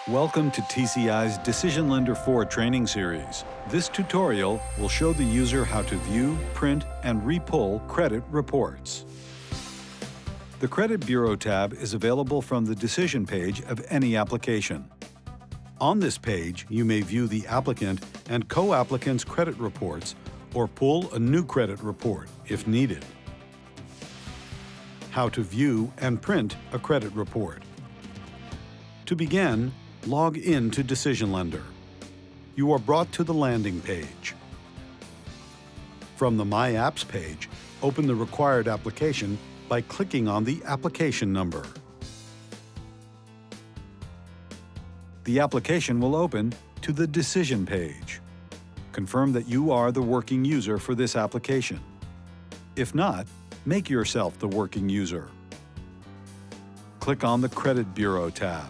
Welcome to TCI's DecisionLender 4 training series. This tutorial will show the user how to view, print, and re-pull credit reports. The Credit Bureau tab is available from the Decision page of any application. On this page, you may view the applicant and co-applicant's credit reports or pull a new credit report if needed. How to view and print a credit report. To begin, log in to DecisionLender. You are brought to the landing page. From the My Apps page, open the required application by clicking on the application number. The application will open to the Decision page. Confirm that you are the working user for this application. If not, make yourself the working user. Click on the Credit Bureau tab.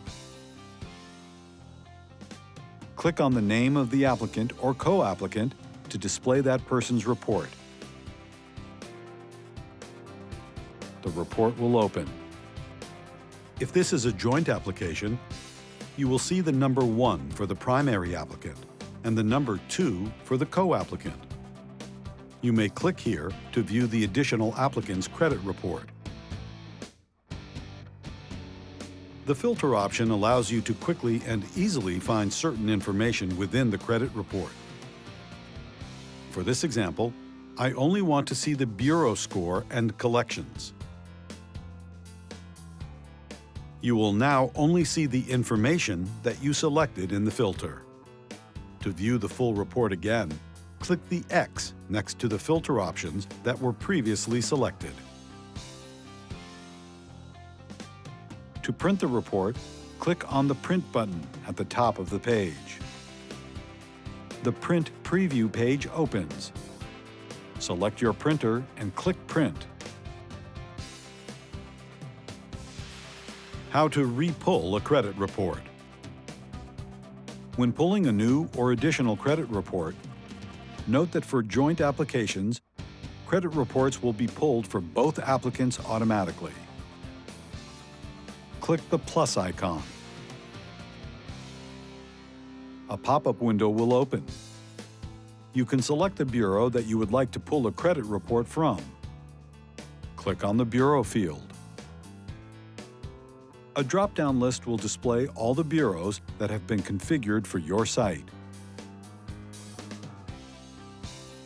Click on the name of the applicant or co-applicant to display that person's report. The report will open. If this is a joint application, you will see the number 1 for the primary applicant and the number 2 for the co-applicant. You may click here to view the additional applicant's credit report. The filter option allows you to quickly and easily find certain information within the credit report. For this example, I only want to see the bureau score and collections. You will now only see the information that you selected in the filter. To view the full report again, click the X next to the filter options that were previously selected. To print the report, click on the Print button at the top of the page. The Print Preview page opens. Select your printer and click Print. How to re-pull a credit report. When pulling a new or additional credit report, note that for joint applications, credit reports will be pulled for both applicants automatically. Click the plus icon. A pop-up window will open. You can select the bureau that you would like to pull a credit report from. Click on the Bureau field. A drop-down list will display all the bureaus that have been configured for your site.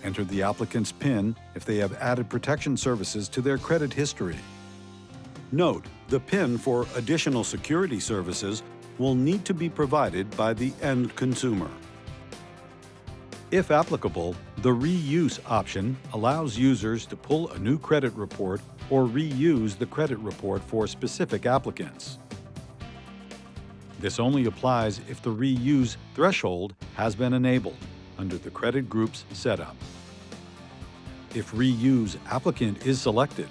Enter the applicant's PIN if they have added protection services to their credit history. Note, the PIN for additional security services will need to be provided by the end consumer. If applicable, the Reuse option allows users to pull a new credit report or reuse the credit report for specific applicants. This only applies if the reuse threshold has been enabled under the credit group's setup. If Reuse Applicant is selected,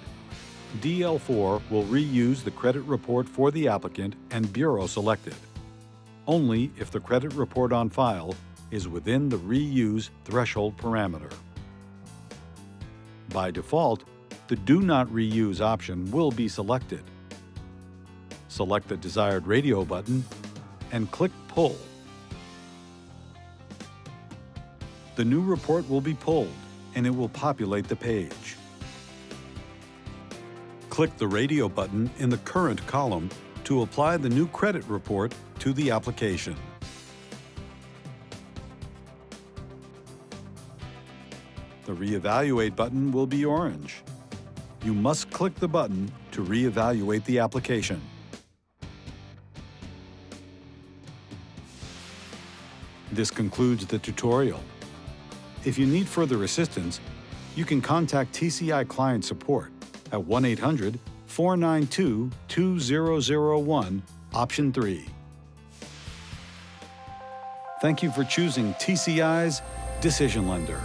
DL4 will reuse the credit report for the applicant and bureau selected, only if the credit report on file is within the reuse threshold parameter. By default, the Do Not Reuse option will be selected. Select the desired radio button and click Pull. The new report will be pulled and it will populate the page. Click the radio button in the current column to apply the new credit report to the application. The Reevaluate button will be orange. You must click the button to reevaluate the application. This concludes the tutorial. If you need further assistance, you can contact TCI Client Support at 1-800-492-2001, option 3. Thank you for choosing TCI's DecisionLender.